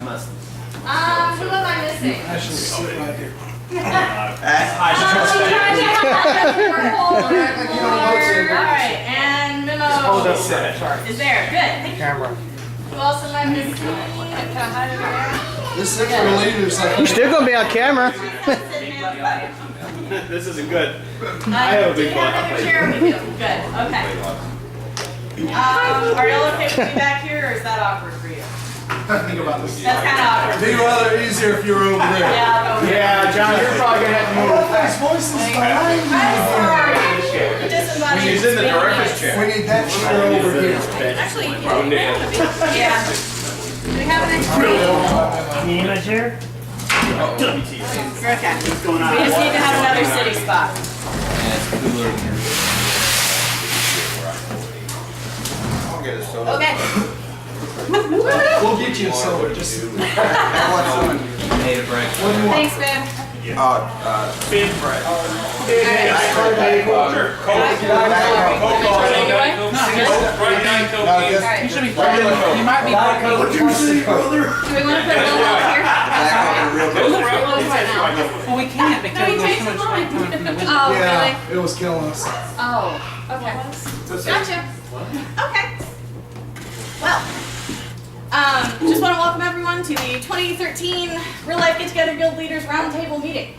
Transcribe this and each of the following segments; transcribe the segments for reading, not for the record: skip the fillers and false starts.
Who am I missing? Actually, sit right here. Alright, and Memo is there. Good. Thank you. Camera. Who else am I missing? Can I hide over there? This is for leaders. You're still gonna be on camera. This isn't good. I have a big Do you have another chair? We do. Good. Okay. Are y'all okay with me back here, or is that awkward for you? Think about this. That's kind of awkward. It'd be rather easier if you were over there. Yeah, I'll go over there. Yeah, John, you're probably gonna have to move. His voice is behind you. I'm sorry. Disembodied He's in the director's chair. We need that chair over here. Actually, yeah. Do we have an extra? You need my chair? Okay. What's going on? We just need to have another city spot. Okay. We'll get you a soda. Just. What do you want? Thanks, babe. Big bread. You should be fine. You might be fine. What you say, brother? Do we want to put a little up here? Well, we can't because there's so much light coming from the window. Oh, Yeah, really? it was killing us. Oh, okay. Gotcha. Okay. Well, just want to welcome everyone to the 2013 Real Life Get Together Guild Leaders Roundtable meeting.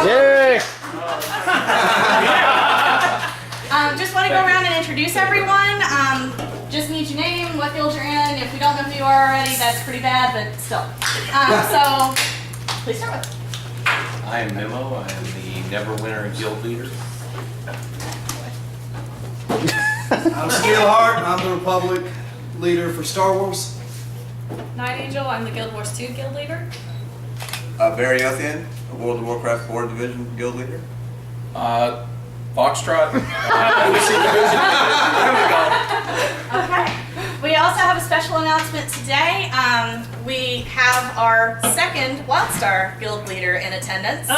Yay! Just want to go around and introduce everyone. Just need your name, what guild you're in. If we don't know who you are already, that's pretty bad, but still. So, please start with. I am Memo. I am the Neverwinter Guild Leader. I'm Steelheart. I'm the Republic leader for Star Wars. Night Angel, I'm the Guild Wars 2 guild leader. Barry Othian, a World of Warcraft 4 Division Guild Leader. Foxtrot. Okay. We also have a special announcement today. We have our second WildStar guild leader in attendance.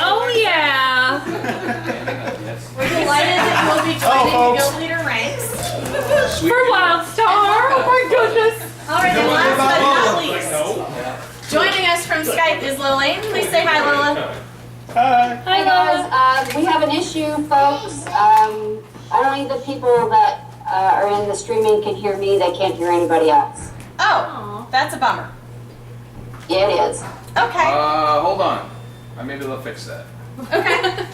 Oh yeah! We're delighted that you will be joining the guild leader ranks. For WildStar! Oh my goodness! All right, and last but not least, joining us from Skype is Lillian. Please say hi, Lillian. Hi guys, we have an issue, folks. Only the people that are in the streaming can hear me. They can't hear anybody else. Oh, that's a bummer. Yeah, it is. Okay. Hold on. Maybe they'll fix that. Okay.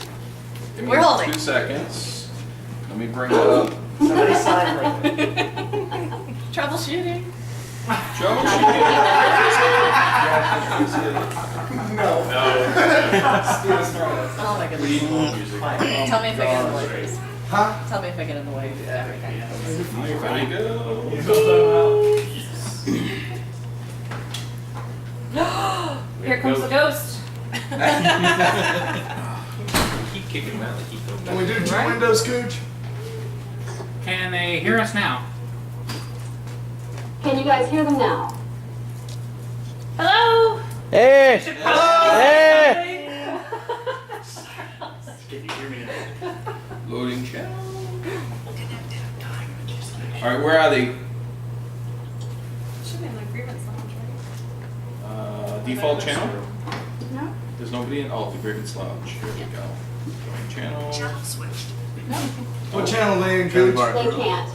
Give me We're holding. 2 seconds. Let me bring it up. Somebody sign right there. Troubleshooting. Joe? Oh my goodness. Tell me if I get in the way, please. Huh? Tell me if I get in the way. Everything. Ready, go. Here comes the ghost. Keep kicking them out. They keep going Can we back. do 2 windows, Scooch? Can they hear us now? Can you guys hear them now? Hello? Hey! Hey! Can you hear me now? Loading channel. Alright, where are they? Should be in the Grievance lounge, right? Default channel? No? There's nobody in? Oh, the Grievance Lounge. Here we go. Join channel. What channel they in, Cooch? They can't.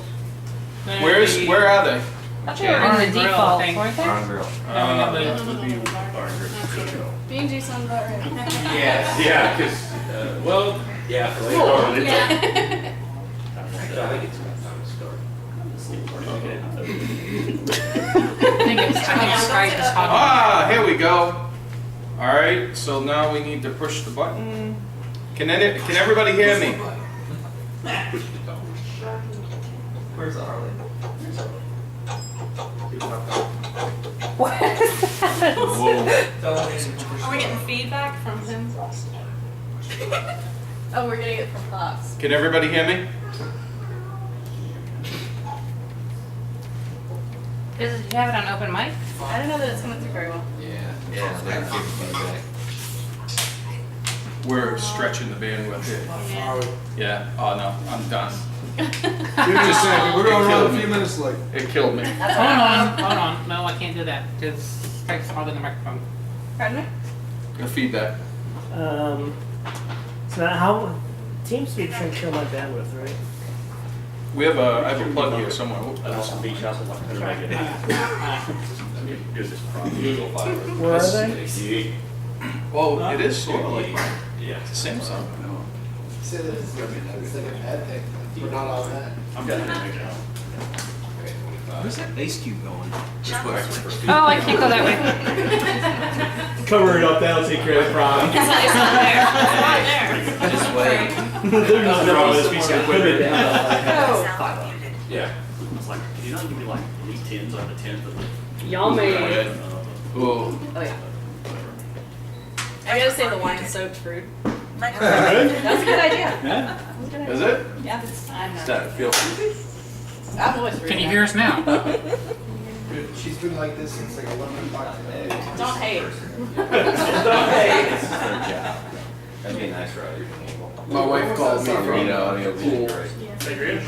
Where are they? I thought they were in the Grill, default, I think. weren't they? B&G sounds about right. Yeah, because, well, yeah. For later. Yeah. I think Skype is talking. Ah, here we go. Alright, so now we need to push the button. Can everybody hear me? Where's Arlie? What is that? Whoa. Are we getting feedback from him? Oh, we're getting it from Fox. Can everybody hear me? Do you have it on open mic? I don't know that it's coming through very well. Yeah. Yeah. We're stretching the bandwidth. Yeah. Oh no, I'm done. Give me a second. We're gonna run a few minutes late. It killed me. Hold on. No, I can't do that because Craig's holding the microphone. Pardon me? The feedback. It's not how TeamSpeak shouldn't kill my bandwidth, right? I have a plug here somewhere. Whoop, that's- Where are they? Oh, it is sort of like Yeah. it's the Samsung. We're not on that. I'm done. Where's that bass cube going? Oh, I can't go that way. Cover it up, that'll take care of the problem. It's not there. It's not there. Just wait. There's nothing wrong with this piece of equipment. Yeah. It's like, you know, give me like elite 10s on the 10th of the. Yummy. Oh, Oh yeah. I gotta say the wine-soaked fruit. That's a good idea. is it? Yeah. Start feel. I'm always fruit. Can you hear us now? She's been like this since like 11 o'clock today. Don't hate. That'd be a nice ride. My wife called me from the pool saying,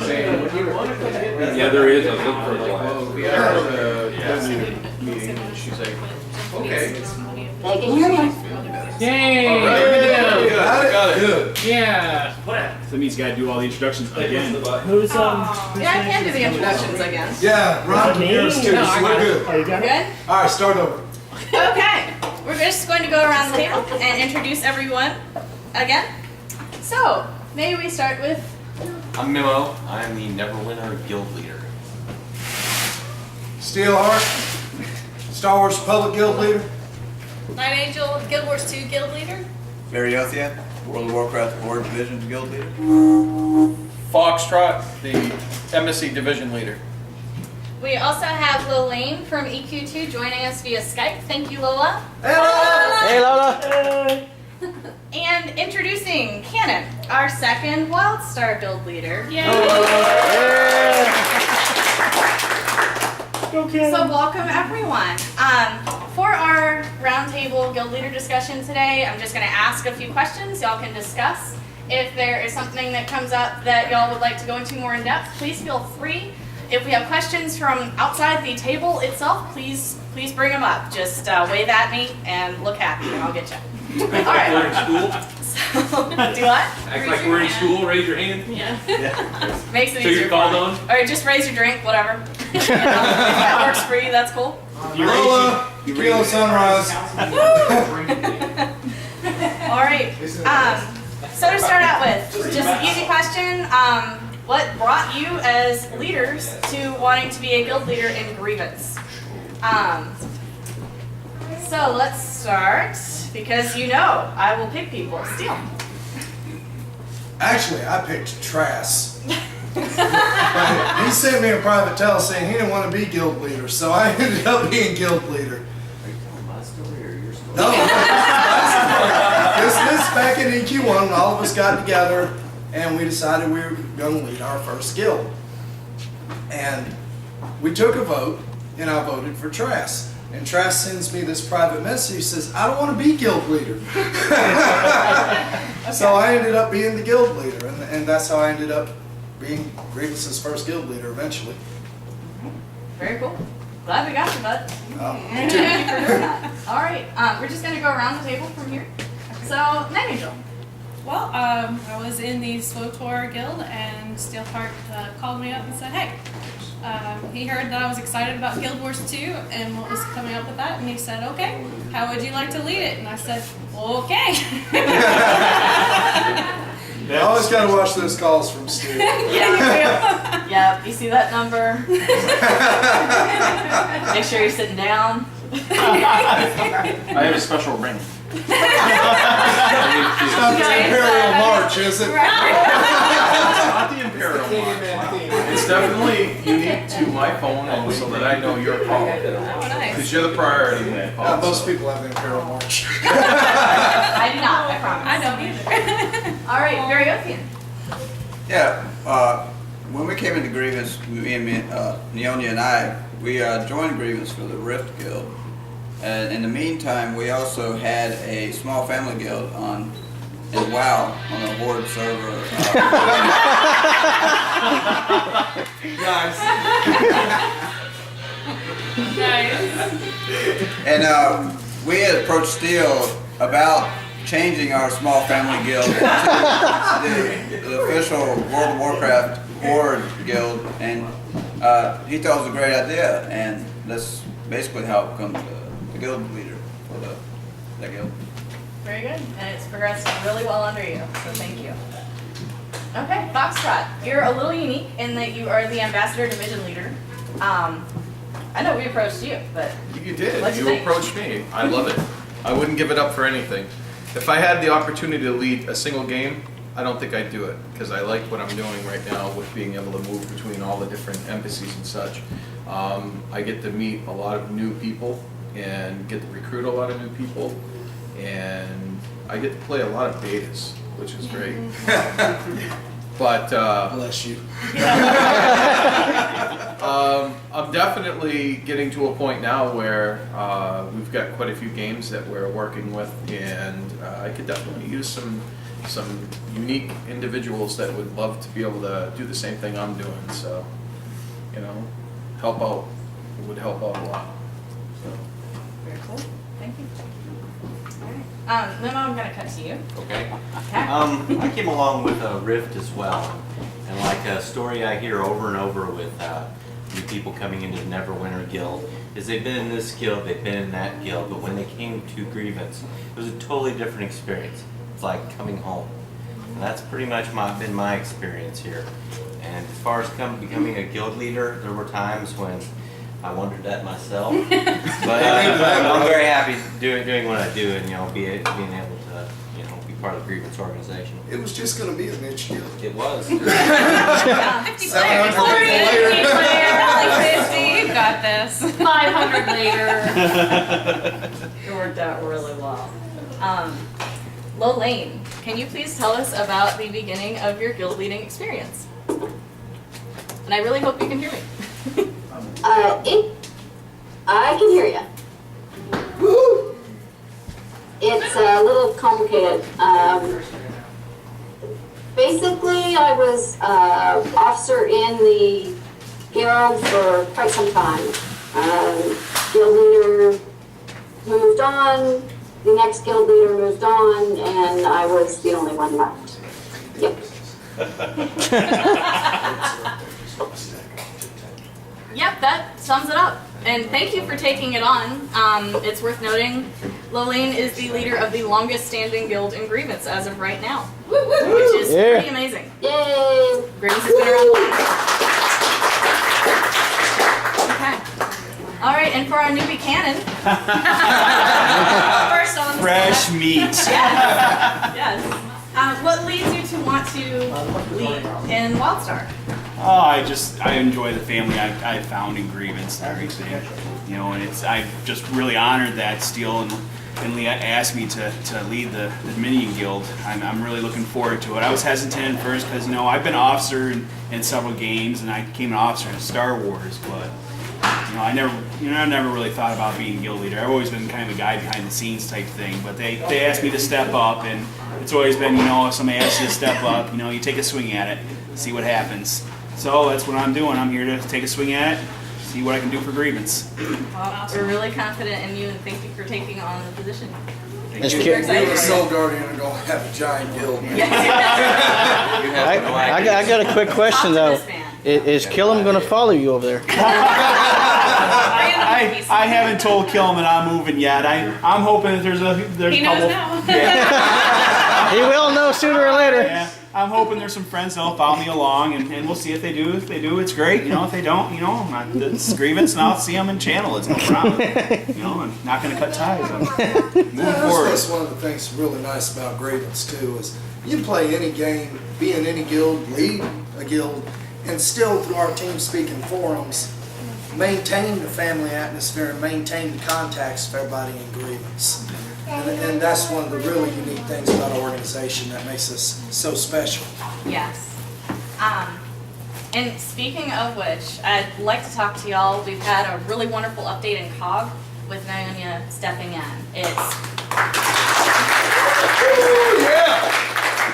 Yeah, there is. I was looking for the well, light. we had the meeting, and she's like, okay. They can hear me. Yay! All right. Got it. Good. Yeah. That means you gotta do all the instructions again. Who's Yeah, I can do the introductions again. Yeah, Ron can hear us too, No, I so got we're it. good. Oh, you got it? Good? All right, start over. Okay. We're just going to go around the table and introduce everyone again. So, maybe we start with I'm Mimo. I'm the Neverwinter Guild Leader. Steelheart, Star Wars Republic Guild Leader. Night Angel, Guild Wars 2 Guild Leader. Variothia, World of Warcraft 4 Division Guild Leader. Foxtrot, the Embassy Division Leader. We also have Lilane from EQ2 joining us via Skype. Thank you, Lola. Hey, Lola! And introducing Cannon, our second WildStar Guild Leader. Yeah! Go, Ken! So welcome everyone. For our roundtable guild leader discussion today, I'm just going to ask a few questions y'all can discuss. If there is something that comes up that y'all would like to go into more in depth, please feel free. If we have questions from outside the table itself, please bring them up. Just wave at me and look happy, and I'll get you. All right. We're in school. So, do what? Act like we're in school. Raise your hand. Yeah. Makes it So easier. you're called for me. on? All right, just raise your drink, whatever. You know, if that works for you, that's cool. Lola, Kilo Sunrise. All right. So to start out with, just an easy question. What brought you as leaders to wanting to be a guild leader in Grievance? So let's start, because you know I will pick people. Steele. Actually, I picked Trass. He sent me a private tell saying he didn't want to be guild leader, so I ended up being guild leader. Are you telling my story or your story? No, this back in EQ1 when all of us got together and we decided we were going to lead our first guild. And we took a vote, and I voted for Trass. And Trass sends me this private message. He says, I don't want to be guild leader. So I ended up being the guild leader, and that's how I ended up being Grievance's first guild leader eventually. Very cool. Glad we got you, bud. Me too. Thank you for doing that. All right. We're just going to go around the table from here. So, Night Angel. Well, I was in the SWTOR guild, and Steelheart called me up and said, hey, he heard that I was excited about Guild Wars 2 and what was coming up with that, and he said, okay, how would you like to lead it? And I said, okay. I always got to watch those calls from Stu. Yeah, you do. Yeah, you see that number? Make sure you're sitting down. I have a special ring. It's not the Imperial March, is it? Not the Imperial March. It's definitely unique to my phone, and so that I know your call. Oh, nice. Because you're the priority when it calls. Most people have the Imperial March. I do not, I promise. I don't either. All right, Variothia. Yeah, when we came into Grievance, Neonia and I, we joined Grievance for the Rift Guild. And in the meantime, we also had a small family guild is WoW on a Horde server. Nice. And we had approached Steele about changing our small family guild to the official World of Warcraft Horde guild, and he thought it was a great idea, and that's basically how it becomes the guild leader for that guild. Very good, and it's progressed really well under you, so thank you. Okay, Foxtrot, you're a little unique in that you are the ambassador division leader. I know we approached you, but You did. what'd You think? approached me. I love it. I wouldn't give it up for anything. If I had the opportunity to lead a single game, I don't think I'd do it, because I like what I'm doing right now with being able to move between all the different embassies and such. I get to meet a lot of new people and get to recruit a lot of new people, and I get to play a lot of betas, which is great. But Bless you. I'm definitely getting to a point now where we've got quite a few games that we're working with, and I could definitely use some unique individuals that would love to be able to do the same thing I'm doing. So, help out. It would help out a lot. So. Very cool, thank you. All right, Limo, I'm gonna cut to you. Okay. Okay. I came along with a Rift as well, and like a story I hear over and over with new people coming into the Neverwinter Guild is they've been in this guild, they've been in that guild, but when they came to Grievance, it was a totally different experience. It's like coming home, and that's pretty much been my experience here. And as far as becoming a guild leader, there were times when I wondered that myself, but I'm very happy doing what I do, and being able to be part of the Grievance organization. It was just going to be a niche deal. It was. 50 players. 40 players. 50. You got this. 500 later. It worked out really well. Lolaine, can you please tell us about the beginning of your guild leading experience? And I really hope you can hear me. I can hear you. It's a little complicated. Basically, I was officer in the guild for quite some time. Guild leader moved on, the next guild leader moved on, and I was the only one left. Yep. Yep, that sums it up. And thank you for taking it on. It's worth noting, Lolaine is the leader of the longest standing guild in Grievance as of right now, which is pretty amazing. Yay! Grievance has been around long. Okay. All right, and for our newbie cannon. First on the Fresh meat. Yes. What leads you to want to lead in WildStar? Oh, I enjoy the family I found in Grievance and everything, and I'm just really honored that Steele and Leah asked me to lead the Minion Guild. I'm really looking forward to it. I was hesitant at first because I've been an officer in several games, and I became an officer in Star Wars, but I never really thought about being guild leader. I've always been kind of a guy behind the scenes type thing, but they asked me to step up, and it's always been if somebody asks you to step up, you take a swing at it, see what happens. So that's what I'm doing. I'm here to take a swing at it, see what I can do for Grievance. Well, we're really confident in you, and thank you for taking on the position. You and the Soul Guardian are going to have a giant guild. I got a quick question though. Is Killam going to follow you over there? I haven't told Killam that I'm moving yet. I'm hoping that there's a He knows couple. now. He will know sooner or later. Yeah, I'm hoping there's some friends that'll follow me along, and we'll see if they do. If they do, it's great. If they don't, it's Grievance, and I'll see them in channel. It's no problem. I'm not going to cut ties. I'm moving forward. That's one of the things really nice about Grievance too is you can play any game, be in any guild, lead a guild, and still through our team speaking forums, maintain the family atmosphere and maintain the contacts of everybody in Grievance. And that's one of the really unique things about our organization that makes us so special. Yes. And speaking of which, I'd like to talk to y'all. We've had a really wonderful update in COG with Naonya stepping in. It's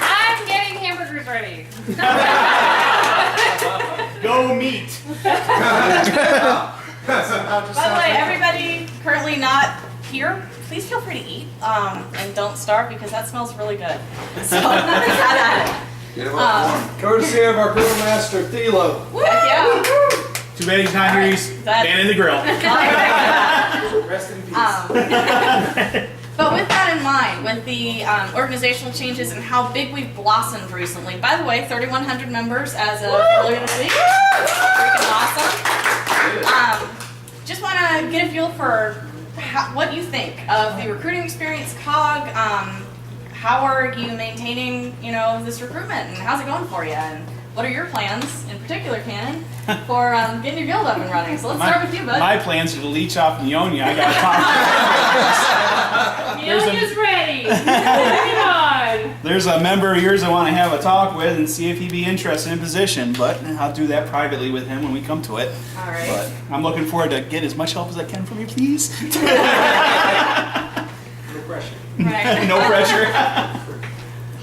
I'm getting hamburgers ready. Go meat. By the way, everybody currently not here, please feel free to eat and don't starve because that smells really good. So have at it. Get it warm. Courtesy of our grill master, Thilo. Heck yeah. Too bad he's not here. He's manning the grill. Rest in peace. But with that in mind, with the organizational changes and how big we've blossomed recently, by the way, 3,100 members as of earlier this week. Freaking awesome. Just want to get a feel for what you think of the recruiting experience, COG. How are you maintaining, this recruitment, and how's it going for you? And what are your plans, in particular, Cannon, for getting your guild up and running? So let's start with you, bud. My plans are to leech off Nyonya. I got to talk. Nyonya ready. Bring it on. There's a member of yours I want to have a talk with and see if he'd be interested in position, but I'll do that privately with him when we come to it. All right. But I'm looking forward to get as much help as I can from you, please. No pressure. Right. No pressure.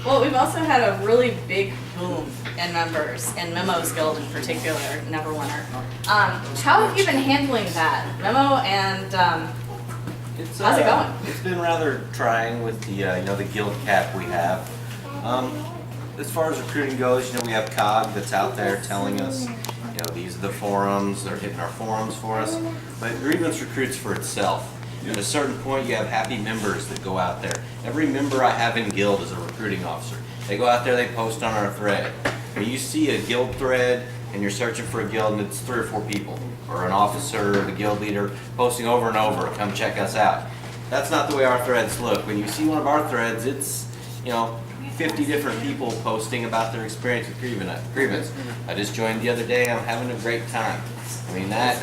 Well, we've also had a really big boom in members, in Memo's guild in particular, Neverwinter. How have you been handling that, Memo, and how's it going? It's been rather trying with the the guild cap we have. As far as recruiting goes, we have COG that's out there telling us, these are the forums, they're hitting our forums for us. But Grievance recruits for itself. At a certain point, you have happy members that go out there. Every member I have in guild is a recruiting officer. They go out there, they post on our thread. When you see a guild thread and you're searching for a guild and it's 3 or 4 people, or an officer or the guild leader posting over and over, come check us out. That's not the way our threads look. When you see one of our threads, it's 50 different people posting about their experience with Grievance. I just joined the other day, I'm having a great time. I mean, that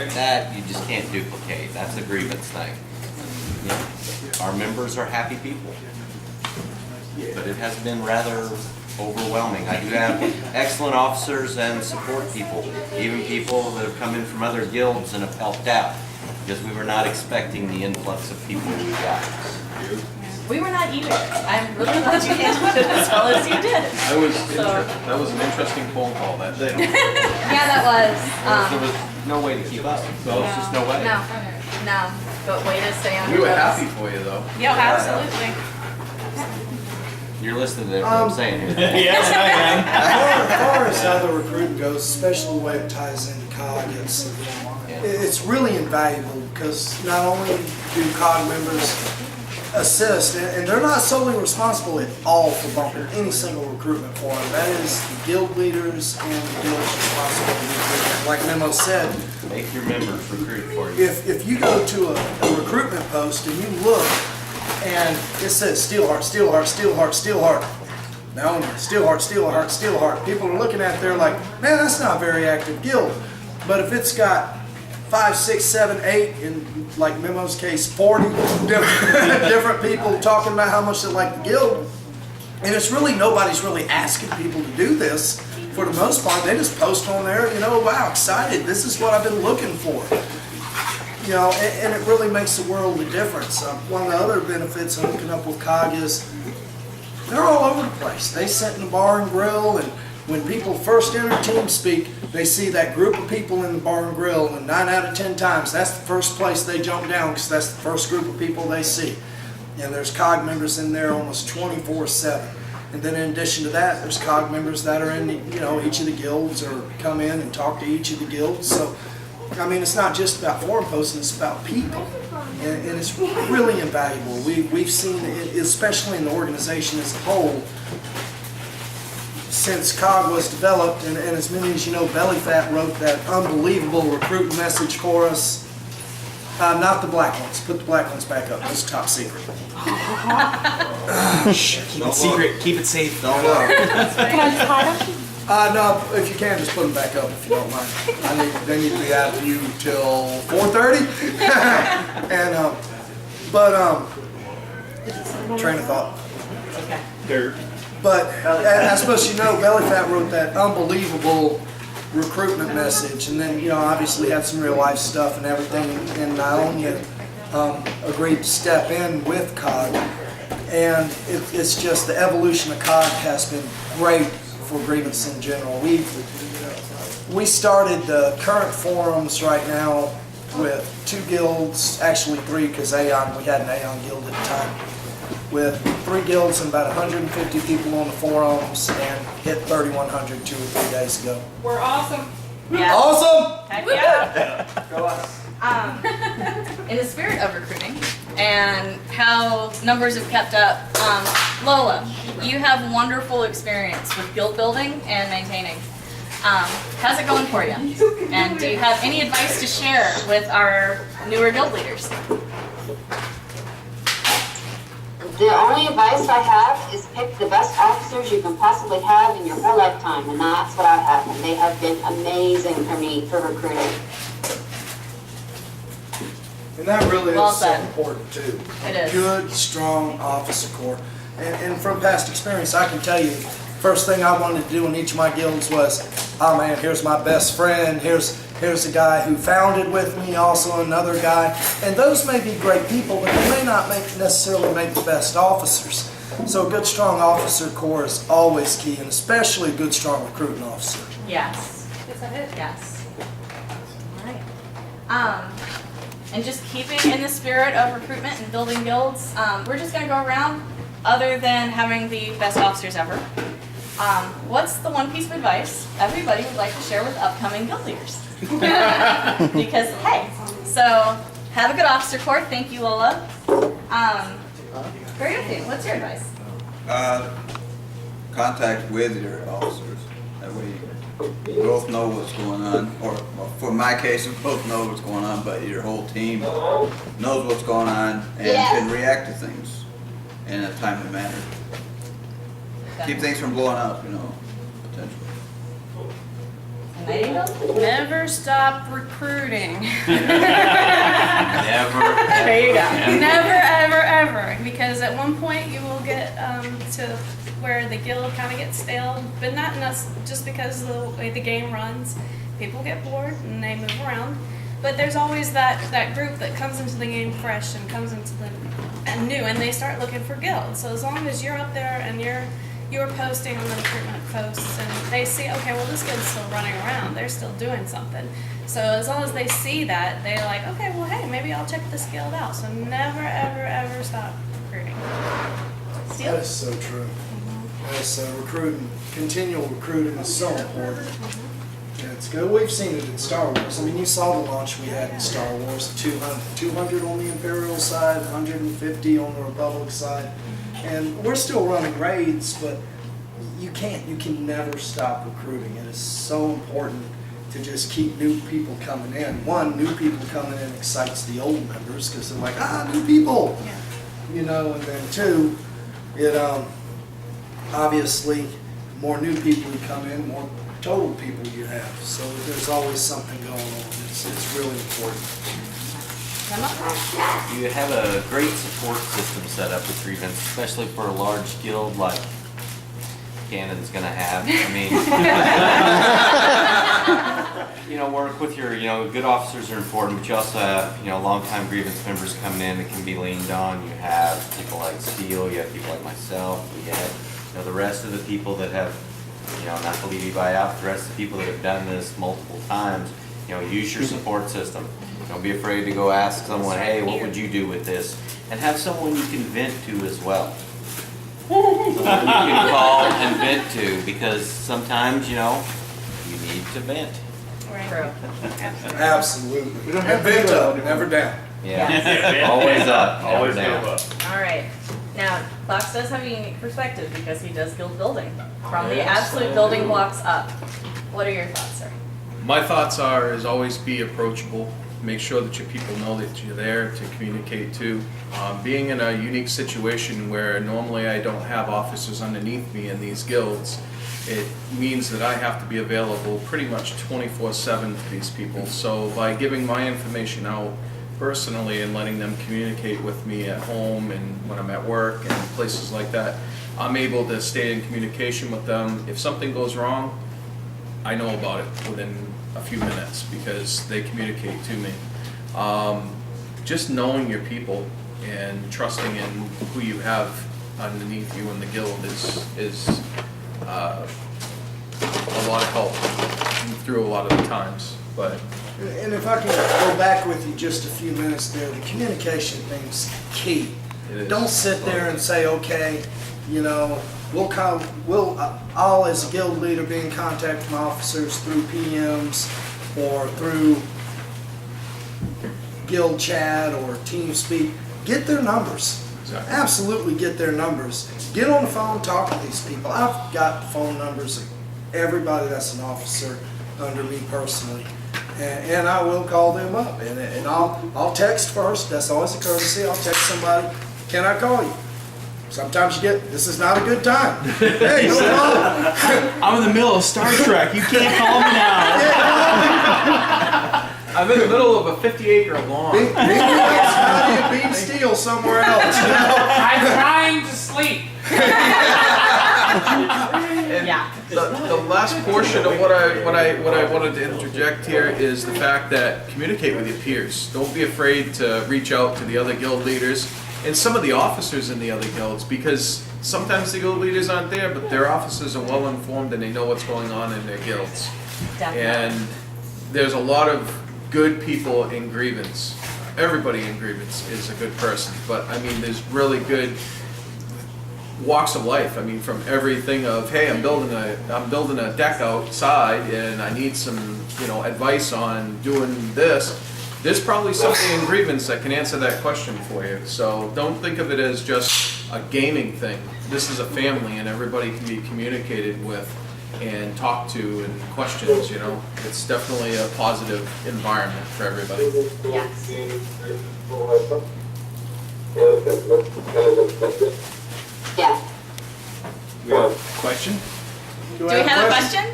you just can't duplicate. That's a Grievance thing. Our members are happy people, but it has been rather overwhelming. I do have excellent officers and support people, even people that have come in from other guilds and have helped out, because we were not expecting the influx of people we got. We were not either. I'm really glad you handled it as well as you did. That was an interesting phone call that day. Yeah, that was. There was no way to keep up. There was just no way. No. But way to stay on We your were toes. happy for you, though. Yeah, absolutely. You're listening to everything I'm saying here. Yes, I am. As far as how the recruiting goes, especially the way it ties into COG, it's really invaluable because not only do COG members assist, and they're not solely responsible at all for bumping any single recruitment for them. That is the guild leaders and the guild's responsibility. Like Memo said, Make your members recruit for you. if you go to a recruitment post and you look and it says Steelheart, Steelheart, Steelheart, Steelheart, now Steelheart, Steelheart, Steelheart, people are looking at it, they're like, man, that's not a very active guild. But if it's got 5, 6, 7, 8, in like Memo's case, 40 different people talking about how much they like the guild, and it's really, nobody's really asking people to do this for the most part. They just post on there, wow, excited, this is what I've been looking for. And it really makes the world of difference. One of the other benefits of hooking up with COG is they're all over the place. They sit in the bar and grill, and when people first enter TeamSpeak, they see that group of people in the bar and grill, and 9 out of 10 times, that's the first place they jump down because that's the first group of people they see. And there's COG members in there almost 24/7. And then in addition to that, there's COG members that are in each of the guilds or come in and talk to each of the guilds. So, I mean, it's not just about forum posting, it's about people. And it's really invaluable. We've seen it, especially in the organization as a whole, since COG was developed, and as many as you know, Bellyfat wrote that unbelievable recruiting message for us. Not the black ones. Put the black ones back up. It's top secret. Keep it secret. Keep it safe. Can I just hide them? No, if you can, just put them back up if you don't mind. They need to be out of view till 4:30. And train of thought. Dirt. But I suppose Bellyfat wrote that unbelievable recruitment message, and then obviously had some real life stuff and everything. And Ionia agreed to step in with COG, And it's just the evolution of COG has been great for Grievance in general. We started the current forums right now with 2 guilds, actually 3 because Aeon, we had an Aeon guild at the time, with 3 guilds and about 150 people on the forums, and hit 3,100 2 or 3 days ago. We're awesome. Yeah. Awesome! Heck yeah. Go us. In the spirit of recruiting and how numbers have kept up, Lola, you have wonderful experience with guild building and maintaining. How's it going for you? And do you have any advice to share with our newer guild leaders? The only advice I have is pick the best officers you can possibly have in your whole lifetime, and that's what I have, and they have been amazing for me for recruiting. And that really Well is so said. important too. It is. Good, strong officer corps. And from past experience, I can tell you, first thing I wanted to do in each of my guilds was, oh man, here's my best friend, here's a guy who founded with me, also another guy. And those may be great people, but they may not necessarily make the best officers. So a good, strong officer corps is always key, and especially a good, strong recruiting officer. Yes. Yes, I did. Yes. All right. And just keeping in the spirit of recruitment and building guilds, we're just going to go around, other than having the best officers ever. What's the one piece of advice everybody would like to share with upcoming guild leaders? Because, hey, so have a good officer corps. Thank you, Lola. Very good. What's your advice? Contact with your officers. That way you both know what's going on, or for my case, we both know what's going on, but your whole team knows what's going on and can react to things in a timely manner. Keep things from blowing up, potentially. Never stop recruiting. Never. There you go. Never, ever, ever. Because at one point you will get to where the guild kind of gets stale, but not just because of the way the game runs. People get bored and they move around. But there's always that group that comes into the game fresh and comes into the new, and they start looking for guilds. So as long as you're up there and you're posting on the recruitment posts, and they see, okay, well, this guild's still running around, they're still doing something. So as long as they see that, they're like, okay, well, hey, maybe I'll check this guild out. So never, ever, ever stop recruiting. That is so true. Yes, recruiting, continual recruiting is so important. Yeah, it's good. We've seen it in Star Wars. I mean, you saw the launch we had in Star Wars, 200 on the Imperial side, 150 on the Republic side. And we're still running raids, but you can never stop recruiting. It is so important to just keep new people coming in. One, new people coming in excites the old members because they're like, new people. Yeah. And then two, it obviously more new people you come in, more total people you have. So there's always something going on. It's really important. You have a great support system set up with Grievance, especially for a large guild like Cannon's gonna have. I mean, work with your, good officers are important, but you also have, longtime Grievance members coming in that can be leaned on. You have people like Steele, you have people like myself, you have, the rest of the people that have, not to leave you by out, the rest of the people that have done this multiple times, use your support system. Don't be afraid to go ask someone, hey, what would you do with this? And have someone you can vent to as well. Someone you can call and vent to, because sometimes, you need to vent. True. Absolutely. We don't have vent up, never down. Yeah. Always up, Always never go down. up. All right. Now, Fox does have a unique perspective because he does guild building. From the absolute building blocks up. What are your thoughts, sir? My thoughts is always be approachable. Make sure that your people know that you're there to communicate to. Being in a unique situation where normally I don't have officers underneath me in these guilds, it means that I have to be available pretty much 24/7 to these people. So by giving my information out personally and letting them communicate with me at home and when I'm at work and places like that, I'm able to stay in communication with them. If something goes wrong, I know about it within a few minutes because they communicate to me. Just knowing your people and trusting in who you have underneath you in the guild is a lot of help through a lot of the times. But And if I can go back with you just a few minutes there, the communication thing's key. it is. Don't sit there and say, okay, you know, I'll as a guild leader be in contact with my officers through PMs or through guild chat or TeamSpeak. Get their numbers. Exactly. Absolutely get their numbers. Get on the phone, talk to these people. I've got phone numbers of everybody that's an officer under me personally. And I will call them up, and I'll text first. That's always a courtesy. I'll text somebody, can I call you? Sometimes you get, this is not a good time. Hey, no problem. I'm in the middle of Star Trek. You can't call me now. I'm in the middle of a 50-acre lawn. Being being steel somewhere else. You know? I'm trying to sleep. And Yeah. the last portion of what I wanted to interject here is the fact that communicate with your peers. Don't be afraid to reach out to the other guild leaders and some of the officers in the other guilds, because sometimes the guild leaders aren't there, but their officers are well informed and they know what's going on in their guilds. Definitely. And there's a lot of good people in Grievance. Everybody in Grievance is a good person, but I mean, there's really good walks of life. I mean, from everything of, hey, I'm building a deck outside and I need some, you know, advice on doing this. There's probably something in Grievance that can answer that question for you. So don't think of it as just a gaming thing. This is a family and everybody can be communicated with and talked to and questions, you know. It's definitely a positive environment for everybody. Yes. Yeah. We have a question? Do we have a question?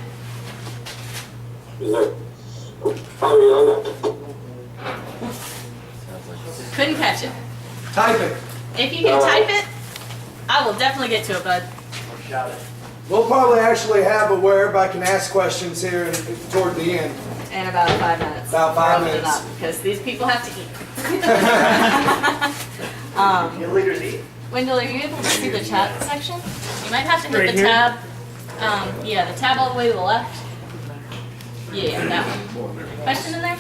Couldn't catch it. Type it. If you can type it, I will definitely get to it, bud. We'll probably actually have it where everybody can ask questions here toward the end. In about 5 minutes. About 5 We're opening minutes. up, because these people have to eat. Leaders eat. Wendell, are you able to see the chat section? You might have to hit the tab. Yeah, the tab all the way to the left. Yeah, that one. Question in there?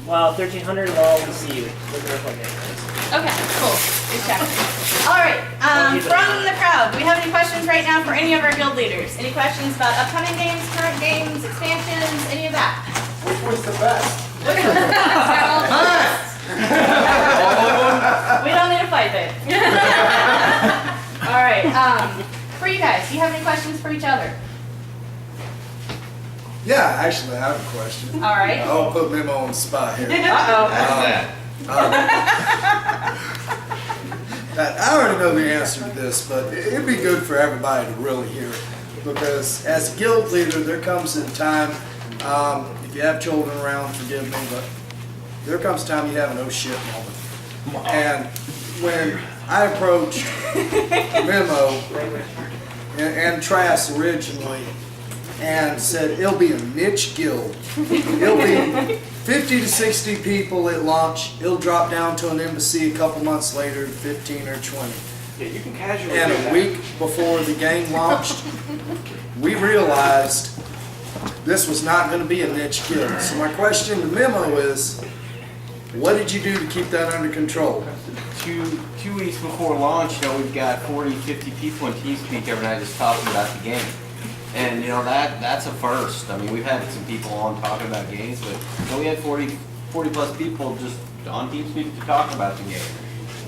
Well, 1300 will all see you. Doesn't look like anything. Okay, cool. Good check. All right, from the crowd, do we have any questions right now for any of our guild leaders? Any questions about upcoming games, current games, expansions, any of that? Which one's the best? We don't need to fight it. All right, for you guys, do you have any questions for each other? Yeah, actually, I have a question. All right. I'll put Memo on the spot here. I already know the answer to this, but it'd be good for everybody to really hear it. Because as a guild leader, there comes a time, if you have children around, forgive me, but there comes a time you have an oh shit moment. And when I approached Memo and Trass originally, and said it'll be a niche guild. It'll be 50 to 60 people at launch. It'll drop down to an embassy a couple months later to 15 or 20. Yeah, you can casually And do a that. week before the game launched, we realized this was not going to be a niche guild. So my question to Memo is, what did you do to keep that under control? 2 weeks before launch, you know, we've got 40, 50 people in TeamSpeak every night just talking about the game. And you know, that's a first. I mean, we've had some people on talking about games, but you know, we had 40 plus people just on TeamSpeak to talk about the game.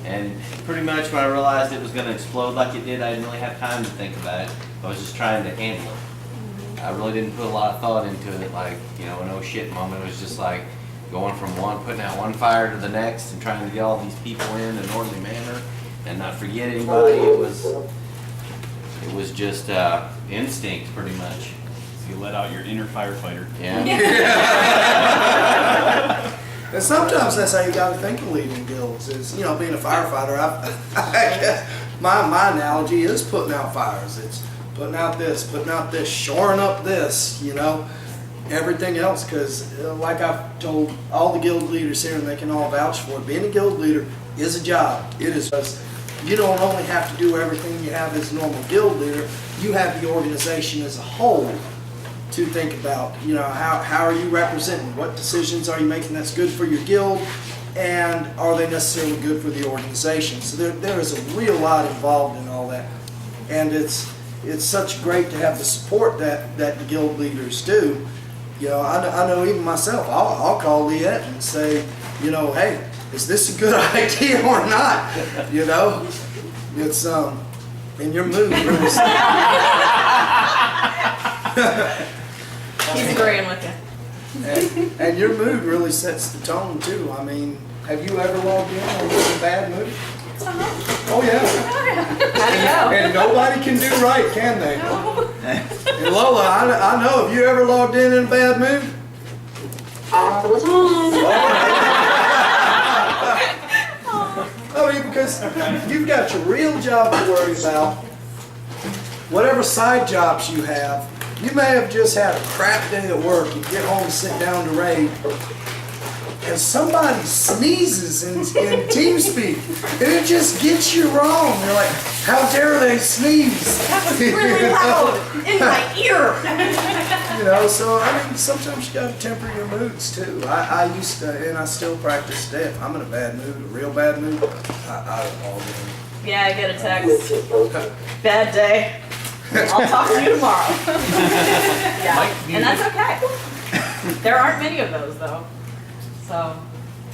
And pretty much when I realized it was going to explode like it did, I didn't really have time to think about it. I was just trying to handle it. I really didn't put a lot of thought into it, like, you know, an oh shit moment. It was just like going from putting out one fire to the next and trying to get all these people in an orderly manner and not forget anybody. It was just instinct, pretty much. So you let out your inner firefighter. Yeah. And sometimes that's how you got to think of leading guilds. Is, you know, being a firefighter. I guess my analogy is putting out fires. It's putting out this, shoring up this. You know, everything else. Because like I've told all the guild leaders here, and they can all vouch for it. Being a guild leader is a job. It is. you don't only have to do everything you have as a normal guild leader, you have the organization as a whole to think about, you know, how are you representing, what decisions are you making that's good for your guild, and are they necessarily good for the organization. So there is a real lot involved in all that, and it's such great to have the support that the guild leaders do. You know, I know even myself, I'll call Liette and say, you know, hey, is this a good idea or not? You know, it's and your mood really. He's agreeing with you. And your mood really sets the tone too. I mean, have you ever logged in and was in a bad mood? Oh yeah. And nobody can do right, can they? And Lola, I know. Have you ever logged in a bad mood? All the time. I mean, because you've got your real job to worry about. Whatever side jobs you have, you may have just had a crap day at work. You get home and sit down to raid, and somebody sneezes in TeamSpeak, and it just gets you wrong. You're like, how dare they sneeze? That was really loud in my ear. You know, so I mean, sometimes you got to temper your moods too. I used to, and I still practice today. If I'm in a bad mood, a real bad mood, I don't log in. Yeah, I get a text. Bad day. I'll talk to you tomorrow. Yeah, and that's okay. There aren't many of those though. So,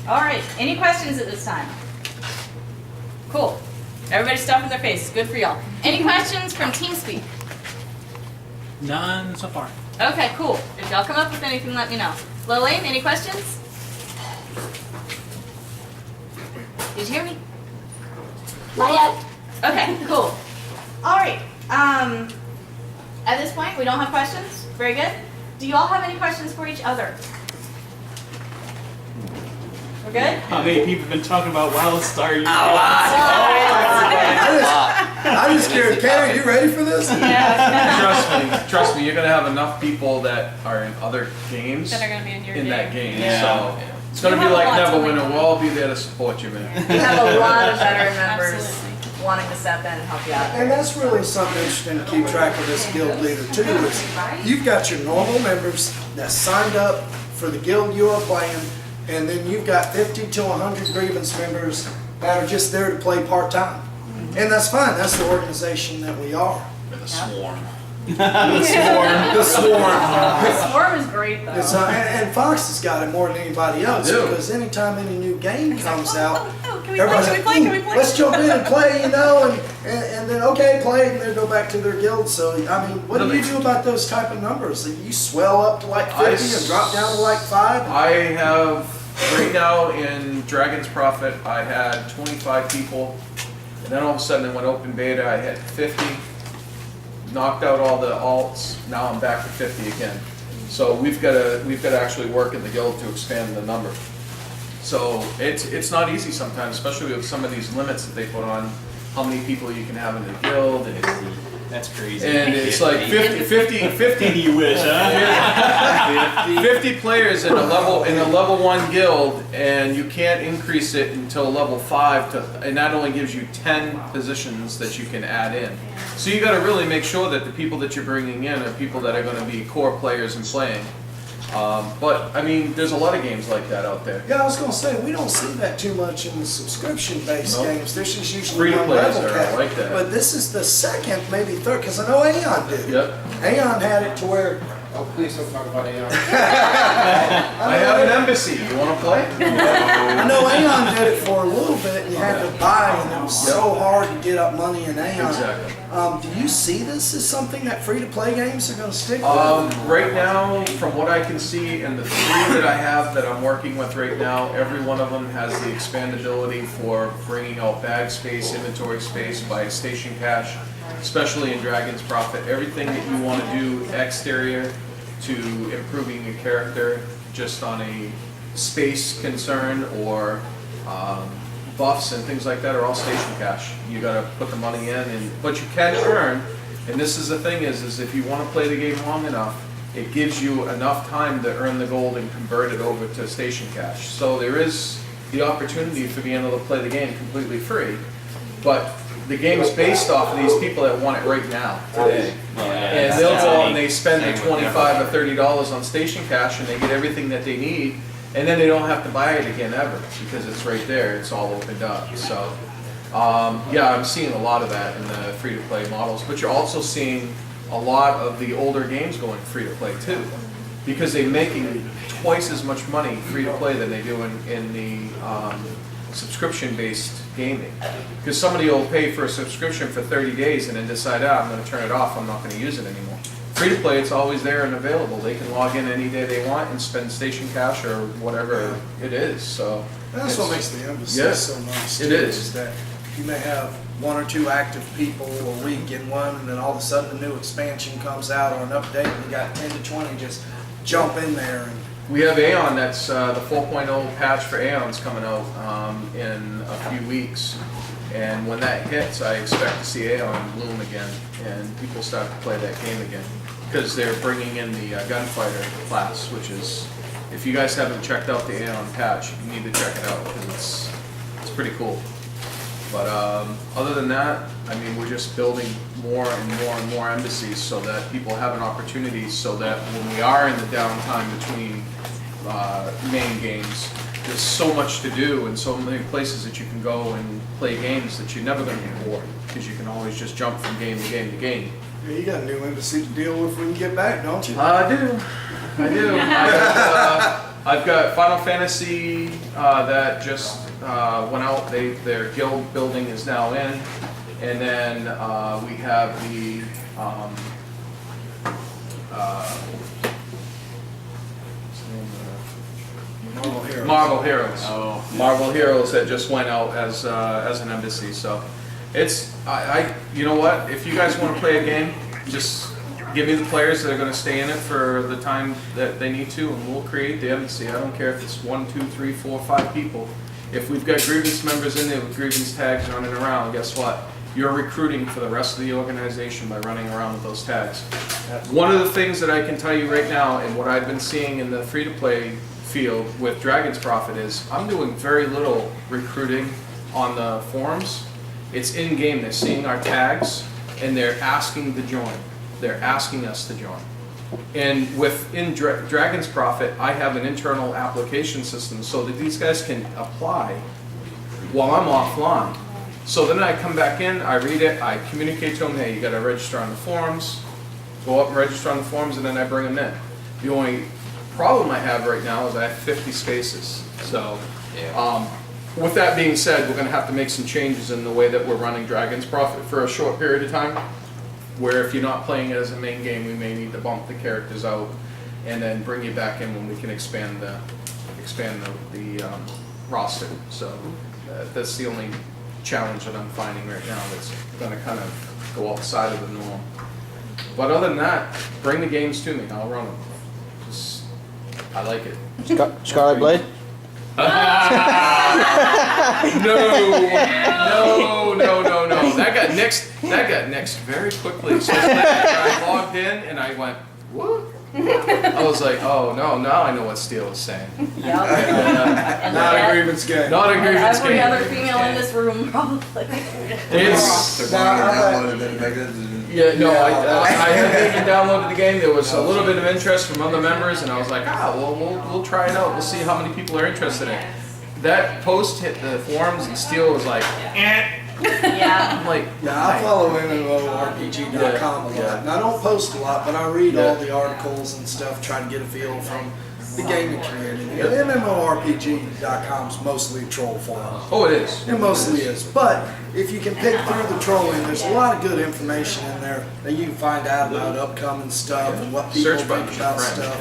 all right. Any questions at this time? Cool. Everybody's stuffing their faces. Good for y'all. Any questions from TeamSpeak? None so far. Okay, cool. If y'all come up with anything, let me know. Lillian, any questions? Did you hear me? Not yet. Okay, cool. All right. At this point, we don't have questions. Very good. Do you all have any questions for each other? We're good? How many people have been talking about WildStar? I'm just scared. Kay, are you ready for this? Yeah. Trust me, you're gonna have enough people that are in other games That are gonna be in your that game. Yeah. So it's gonna You be have a like lot to Neverwinter. win. We'll all be there to support you, man. You have a lot of veteran members Absolutely. wanting to step in and help you out. And that's really something interesting to keep track of this guild leader too. Is you've got your normal members that signed up for the guild you are playing, and then you've got 50 to 100 Grievance members that are just there to play part-time. And that's fine, that's the organization that we are. The swarm. The swarm. Swarm is great though. It's, and Fox has got it more than anybody else, because anytime any new game comes out, Can we everybody's play? like, Can we "Ooh, play? let's jump in and play, you know, and then okay, play, and then go back to their guild. So I mean, what do you do about those type of numbers? You swell up to like 50 and drop down to like 5? I have right now in Dragon's Prophet, I had 25 people, and then all of a sudden it went open beta. I had 50. Knocked out all the alts. Now I'm back to 50 again. So we've got to actually work in the guild to expand the number. So it's not easy sometimes, especially with some of these limits that they put on how many people you can have in the guild. And That's crazy. and it's like 50 You wish, huh? 50 players in a level 1 guild, and you can't increase it until level 5 and that only gives you 10 positions that you can add in. So you got to really make sure that the people that you're bringing in are people that are going to be core players and playing. But I mean, there's a lot of games like that out there. Yeah, I was gonna say we don't see that too much in the subscription-based Nope. games. There's just usually one Free-to-plays level are cap. like that. But this is the second, maybe third, because I know Aeon did. Yep. Aeon had it to where Oh, please don't talk about Aeon. I have an embassy. You want to play? I know Aeon did it for a little bit, and you had to buy, and it was so hard to get up money in Aeon. Exactly. Do you see this as something that free-to-play games are going to stick with? Right now, from what I can see, and the 3 that I have that I'm working with right now, every one of them has the expandability for bringing out bag space, inventory space by station cache, especially in Dragon's Prophet. Everything that you want to do exterior to improving your character just on a space concern or buffs and things like that are all station cash. You got to put the money in, but you can earn. And this is the thing is if you want to play the game long enough, it gives you enough time to earn the gold and convert it over to station cash. So there is the opportunity for being able to play the game completely free. but the game is based off of these people that want it right now, today. And they'll go out and they spend their $25 or $30 on station cash and they get everything that they need, and then they don't have to buy it again ever because it's right there, it's all opened up. So yeah, I'm seeing a lot of that in the free-to-play models, but you're also seeing a lot of the older games going free-to-play too, because they're making twice as much money free-to-play than they do in the subscription-based gaming. Because somebody will pay for a subscription for 30 days and then decide, I'm going to turn it off, I'm not going to use it anymore. Free-to-play, it's always there and available. They can log in any day they want and spend station cash or whatever it is. So That's what makes the embassy so nice. It too, is. that you may have 1 or 2 active people a week in one, and then all of a sudden a new expansion comes out or an update, and you got 10 to 20 just jump in there. And we have Aeon, that's the 4.0 patch for Aeon's coming out in a few weeks. And when that hits, I expect to see Aeon bloom again, and people start to play that game again. Because they're bringing in the gunfighter class, which is, if you guys haven't checked out the Aeon patch, you need to check it out, because it's pretty cool. But other than that, I mean, we're just building more and more and more embassies so that people have an opportunity, so that when we are in the downtime between main games, there's so much to do and so many places that you can go and play games that you're never going to be bored, because you can always just jump from game to game to game. yeah, you got a new embassy to deal with when you get back, don't you? I do. I've got Final Fantasy that just went out. Their guild building is now in, and then we have the Marvel Heroes. Oh, Marvel Heroes that just went out as an embassy. So it's you know what? If you guys want to play a game, just give me the players that are going to stay in it for the time that they need to, and we'll create the embassy. I don't care if it's 1, 2, 3, 4, 5 people. If we've got Grievance members in there with Grievance tags running around, guess what? You're recruiting for the rest of the organization by running around with those tags. One of the things that I can tell you right now, and what I've been seeing in the free-to-play field with Dragon's Prophet, is I'm doing very little recruiting on the forums. It's in-game. They're seeing our tags, and they're asking to join. They're asking us to join. And within Dragon's Prophet, I have an internal application system so that these guys can apply while I'm offline. So then I come back in, I read it, I communicate to them, hey, you got to register on the forums, go up and register on the forums, and then I bring them in. The only problem I have right now is I have 50 spaces. So with that being said, we're going to have to make some changes in the way that we're running Dragon's Prophet for a short period of time, where if you're not playing it as a main game, we may need to bump the characters out and then bring you back in when we can expand the roster. So that's the only challenge that I'm finding right now that's going to kind of go outside of the norm. But other than that, bring the games to me. I'll run them. I like it. Scarlet Blade? No. That got nixed very quickly. So I logged in and I went, what? I was like, oh no, now I know what Steele is saying. Not a Grievance game. Not a Grievance Every game. other female in this room probably. It's Yeah, no, I haven't even downloaded the game. There was a little bit of interest from other members, and I was like, well, we'll try it out. We'll see how many people are interested in it. That post hit the forums, and Steele was like, eh. Yeah. I'm like, Yeah, I follow MMORPG.com a lot. And I don't post a lot, but I read all the articles and stuff, try to get a feel from the gaming community. MMORPG.com's mostly a troll forum. Oh, it is. It mostly is. But if you can pick through the trolling, there's a lot of good information in there that you can find out about upcoming stuff and what people think about stuff.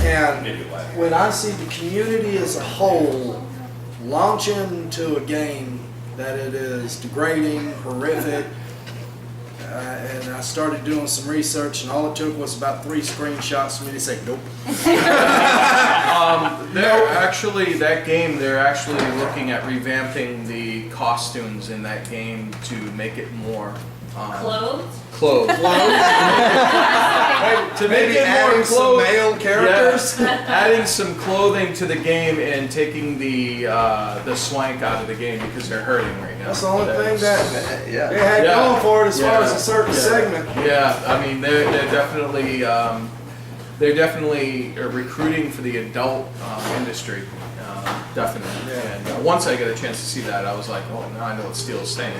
And when I see the community as a whole launch into a game that it is degrading, horrific, and I started doing some research, and all it took was about 3 screenshots for me to say, nope. They're actually looking at revamping the costumes in that game to make it more Clothed? Clothed. To make Maybe it more adding some clothed. male characters. Yeah, adding some clothing to the game and taking the swank out of the game because they're hurting right now. That's the only thing that they Yeah. had Yeah. going for it as far as Yeah. a certain Yeah. segment. Yeah, I mean they're definitely recruiting for the adult industry, definitely. Yeah. And once I got a chance to see that, I was like, oh, now I know what Steel's staying.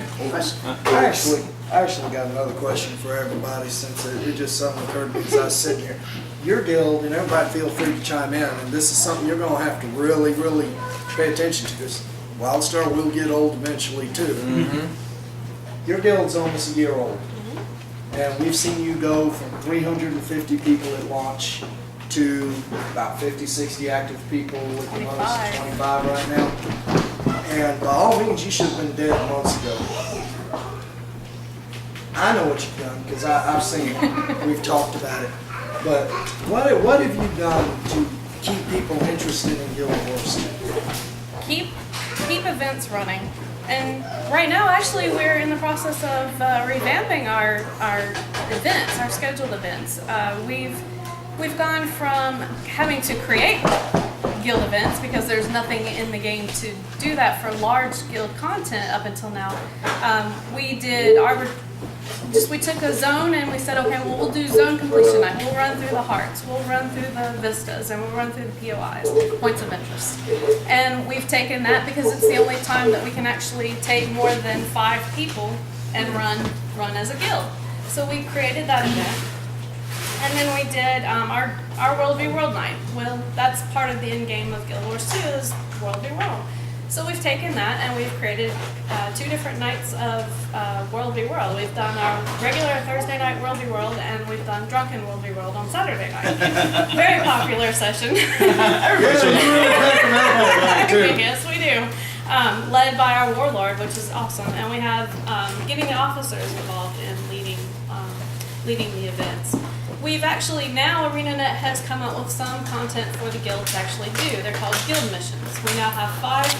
I actually got another question for everybody since it just something occurred to me as I was sitting here. Your guild, and everybody feel free to chime in, and this is something you're gonna have to really, really pay attention to because WildStar will get old eventually too. Mm-hmm. Your guild's almost a year old. And we've seen you go from 350 people at launch to about 50, 60 active people with the most 25 right now. And by all means, you should have been dead months ago. I know what you've done because I've seen it. We've talked about it. But what have you done to keep people interested in Guild Wars? Keep events running. And right now, actually, we're in the process of revamping our events, our scheduled events. We've gone from having to create guild events because there's nothing in the game to do that for large guild content up until now. We took a zone and we said, okay, well, we'll do zone completion night. We'll run through the hearts, we'll run through the vistas, and we'll run through the POIs, points of interest. And we've taken that because it's the only time that we can actually take more than 5 people and run as a guild. So we created that event. And then we did our World v World night. Well, that's part of the end game of Guild Wars 2 is World v World. So we've taken that and we've created 2 different nights of World v World. We've done our regular Thursday night World v World and we've done Drunken World v World on Saturday night. Very popular session. Yes, we do. Led by our Warlord, which is awesome. And we have getting the officers involved in leading the events. We've actually, now ArenaNet has come up with some content for the guild to actually do. They're called guild missions. We now have 5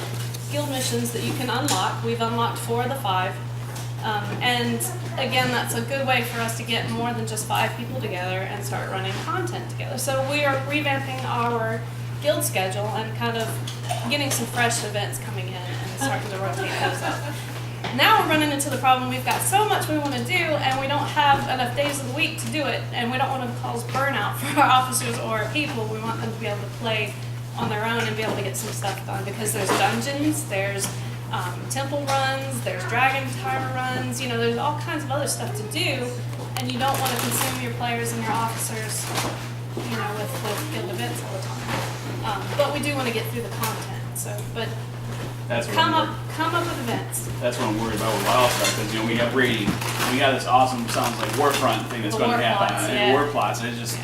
guild missions that you can unlock. We've unlocked 4 of the 5. And again, that's a good way for us to get more than just 5 people together and start running content together. So we are revamping our guild schedule and kind of getting some fresh events coming in and starting to rotate those up. Now we're running into the problem, we've got so much we want to do and we don't have enough days of the week to do it, and we don't want to cause burnout for our officers or our people. We want them to be able to play on their own and be able to get some stuff done because there's dungeons, there's temple runs, there's dragon timer runs, there's all kinds of other stuff to do, and you don't want to consume your players and your officers with guild events all the time. But we do want to get through the content, but That's come up with events. That's what I'm worried about with WildStar because we have raiding. We got this awesome sounds like Warfront thing that's The going to war happen. plots, And yeah. war plots. It's just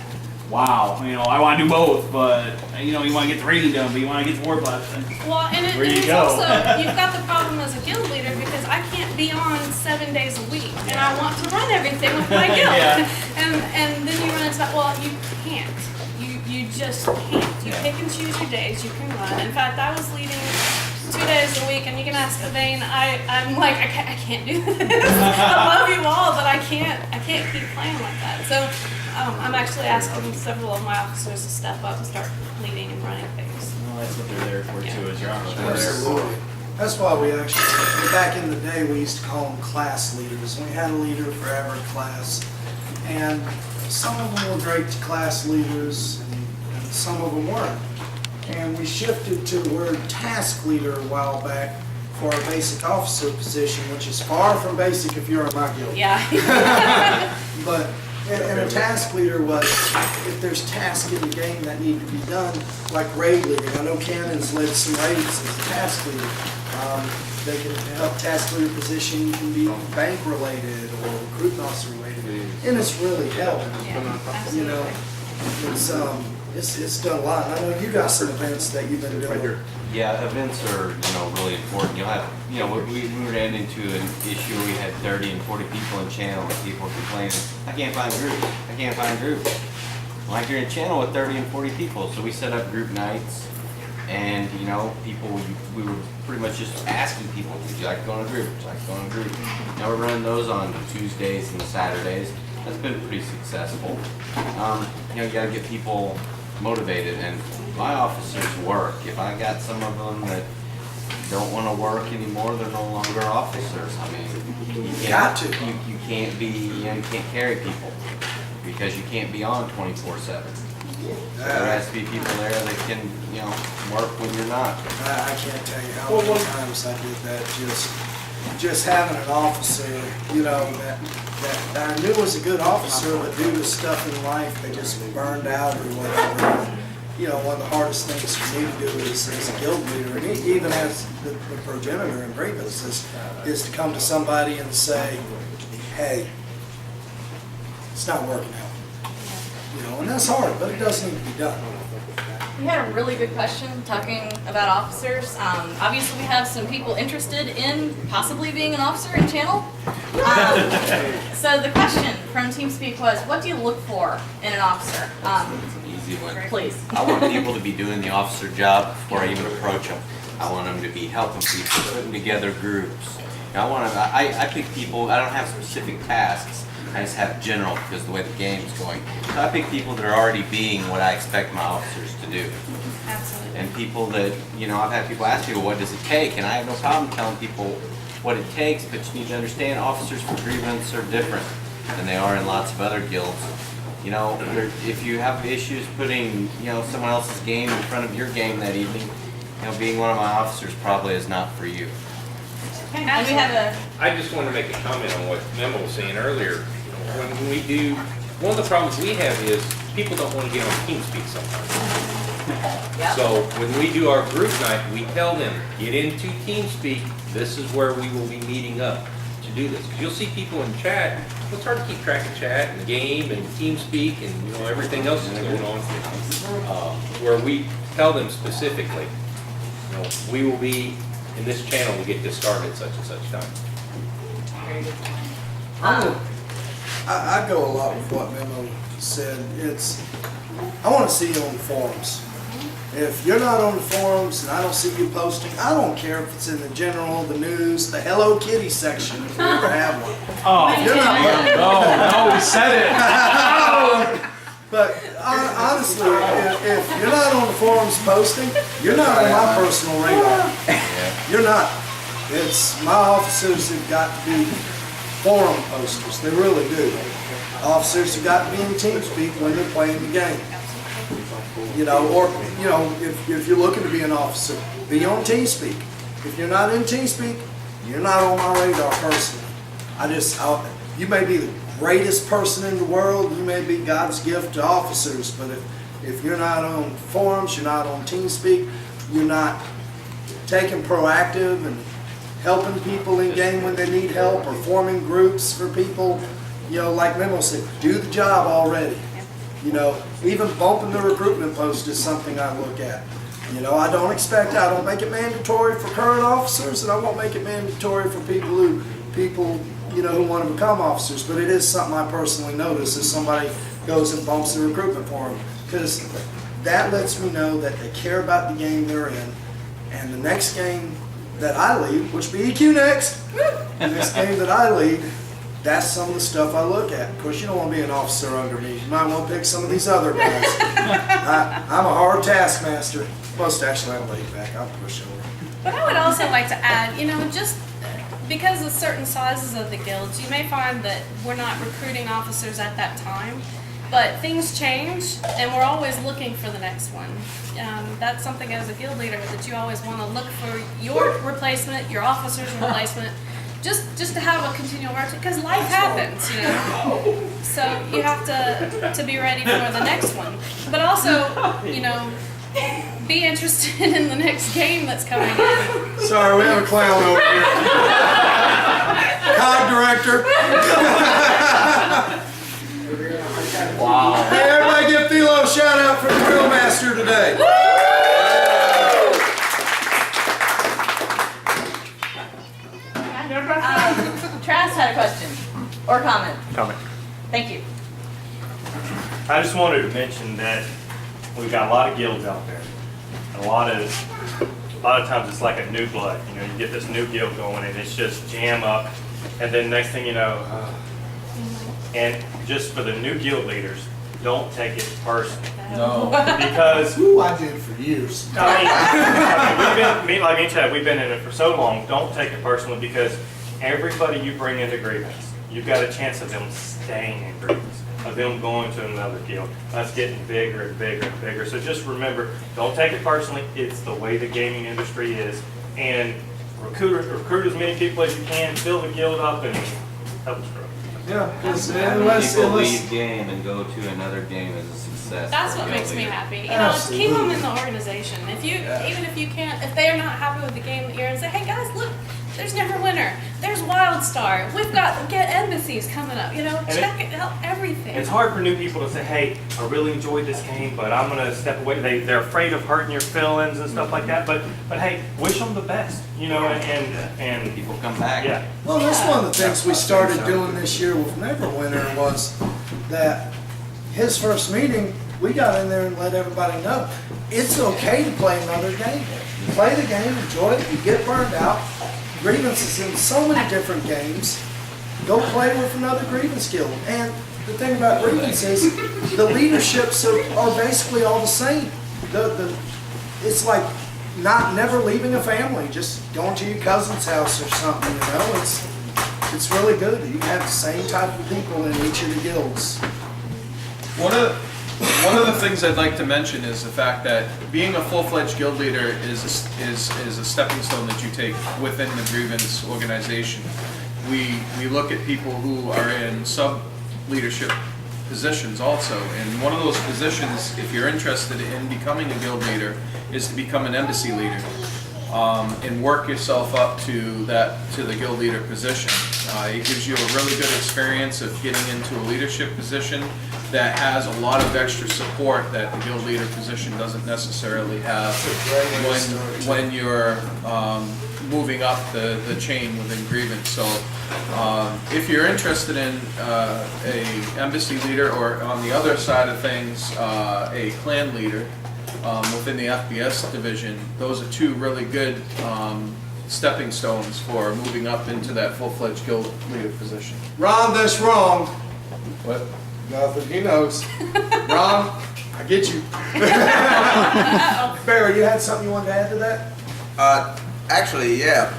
wow. I want to do both, but you want to get the raiding done, but you want to get the war plots done. Well, and Where do you it's go? also you've got the problem as a guild leader because I can't be on 7 days a week, and I want to run everything with my guild. Yeah. And then you run into that. Well, you can't. You just can't. You pick and choose your days you can run. In fact, I was leading 2 days a week, and you can ask Evane. I'm like, I can't do this. I love you all, but I can't keep playing like that. So I'm actually asking several of my officers to step up and start leading and running things. Well, that's what they're there for too. Is your officer. Absolutely. That's why we actually, back in the day, we used to call them class leaders. We had a leader for every class. And some of them were great class leaders, and some of them weren't. And we shifted to the word task leader a while back for a basic officer position, which is far from basic if you're in my guild. Yeah. But, and a task leader was, if there's tasks in the game that need to be done, like raid leading. I know Cannon's led some raids as a task leader. They can help task leader position, you can be bank related or recruitment officer related. And it's really helped. It's done a lot. And I know you got some events that you've been doing. Yeah, events are, really important. You'll have, we ran into an issue where we had 30 and 40 people in channel and people were complaining, I can't find groups. Like you're in a channel with 30 and 40 people. So we set up group nights And, you know, we were pretty much just asking people, would you like to go on a group? Would you like to go on a group? Now we're running those on Tuesdays and Saturdays. That's been pretty successful. You know, you gotta get people motivated, and my officers work. If I got some of them that don't want to work anymore, they're no longer officers. I mean, you can't be, you know, you can't carry people because you can't be on 24/7. So there has to be people there that can, you know, work when you're not. I can't tell you how many times I did that. Just having an officer, you know, that I knew was a good officer, but due to stuff in life, they just burned out or whatever. You know, one of the hardest things for me to do as a guild leader, and even as the progenitor in Grievance, is to come to somebody and say, hey, it's not working out. You know, and that's hard, but it does need to be done. We had a really good question talking about officers. Obviously, we have some people interested in possibly being an officer in channel. So the question from TeamSpeak was, what do you look for in an officer? Easy one. Please. I want people to be doing the officer job before I even approach them. I want them to be helping people, putting together groups. I pick people, I don't have specific tasks. I just have general because of the way the game's going. So I pick people that are already being what I expect my officers to do. Absolutely. And people that, you know, I've had people ask me, well, what does it take? And I have no problem telling people what it takes, but you need to understand officers for Grievance are different than they are in lots of other guilds. You know, if you have issues putting, you know, someone else's game in front of your game that evening, you know, being one of my officers probably is not for you. Okay, and we have a... I just want to make a comment on what Memo was saying earlier. When we do, one of the problems we have is people don't want to get on TeamSpeak sometimes. Yep. So when we do our group night, we tell them, get into TeamSpeak. This is where we will be meeting up to do this. Because you'll see people in chat. It's hard to keep track of chat and the game and TeamSpeak and, you know, everything else that's going on. Where we tell them specifically, you know, we will be in this channel to get this started at such and such time. Very good. I go a lot with what Memo said. I want to see you on the forums. If you're not on the forums and I don't see you posting, I don't care if it's in the general, the news, the Hello Kitty section, if we ever have one. Oh, If you're not, no, we said it. but honestly, if you're not on the forums posting, you're not on my personal radar. You're not. It's my officers have got to be forum posters. They really do. Officers have got to be in TeamSpeak when they're playing the game. You know, or, you know, if you're looking to be an officer, be on TeamSpeak. If you're not in TeamSpeak, you're not on my radar personally. You may be the greatest person in the world, you may be God's gift to officers, but if you're not on forums, you're not on TeamSpeak, you're not taking proactive and helping people in game when they need help, or forming groups for people, you know, like Memo said, do the job already. You know, even bumping the recruitment post is something I look at. You know, I don't make it mandatory for current officers, and I won't make it mandatory for people you know, who want to become officers, but it is something I personally notice if somebody goes and bumps the recruitment form, because that lets me know that they care about the game they're in, and the next game that I lead, which will be EQ next, the next game that I lead, that's some of the stuff I look at. Of course, you don't want to be an officer under me. You might want to pick some of these other guys. I'm a hard taskmaster. Most actually, I'm laid back. I'll push over. But I would also like to add, you know, just because of certain sizes of the guilds, you may find that we're not recruiting officers at that time, but things change, and we're always looking for the next one. That's something as a guild leader that you always want to look for your replacement, your officer's replacement, just to have a continual rotation, because life happens, you know. So you have to be ready for the next one, but also, you know, be interested in the next game that's coming in. Sorry, we have a clown over here. COG director. Wow. Hey, everybody give Philo a shout out for the drill master today. Travis had a question or comment. Comment. Thank you. I just wanted to mention that we've got a lot of guilds out there. A A lot of times it's like a new blood. You know, you get this new guild going and it's just jam up, and then next thing you know, and just for the new guild leaders, don't take it personally. No. Because I did for years. I mean, like me and Chad, we've been in it for so long. Don't take it personally, because everybody you bring into Grievance, you've got a chance of them staying in Grievance, of them going to another guild. That's getting bigger and bigger and bigger. So just remember, don't take it personally. It's the way the gaming industry is, and recruit as many people as you can, fill the guild up, and help us grow. Yeah, because People leave game and go to another game is a success. That's for a what guild makes me leader. happy. You know, it's keep them in the organization. If you, even if you can't, if they are not happy with the game that you're in, say, hey guys, look, there's Neverwinter, there's WildStar, we've got Get Embassies coming up. You know, And check it out, everything. It's hard for new people to say, hey, I really enjoyed this game, but I'm going to step away. They're afraid of hurting your feelings and stuff like that. But hey, wish them the best, you know, and people come back. Yeah. Well, that's one of the things we started doing this year with Neverwinter was that his first meeting, we got in there and let everybody know it's okay to play another game. Play the game, enjoy it, you get burned out. Grievance is in so many different games. Go play with another Grievance guild. And the thing about Grievance is the leaderships are basically all the same. It's like never leaving a family, just going to your cousin's house or something, you know. It's really good. You have the same type of people in each of the guilds. One of the things I'd like to mention is the fact that being a full-fledged guild leader is a stepping stone that you take within the Grievance organization. We look at people who are in sub-leadership positions also, and one of those positions, if you're interested in becoming a guild leader, is to become an embassy leader and work yourself up to the guild leader position. It gives you a really good experience of getting into a leadership position that has a lot of extra support that the guild leader position doesn't necessarily have when you're moving up the chain within Grievance. So if you're interested in a embassy leader, or on the other side of things, a clan leader within the FBS division, those are two really good stepping stones for moving up into that full-fledged guild leader position. Ron, that's wrong. What? Nothing, he knows. Ron, I get you. Barry, you had something you wanted to add to that? Actually, yeah.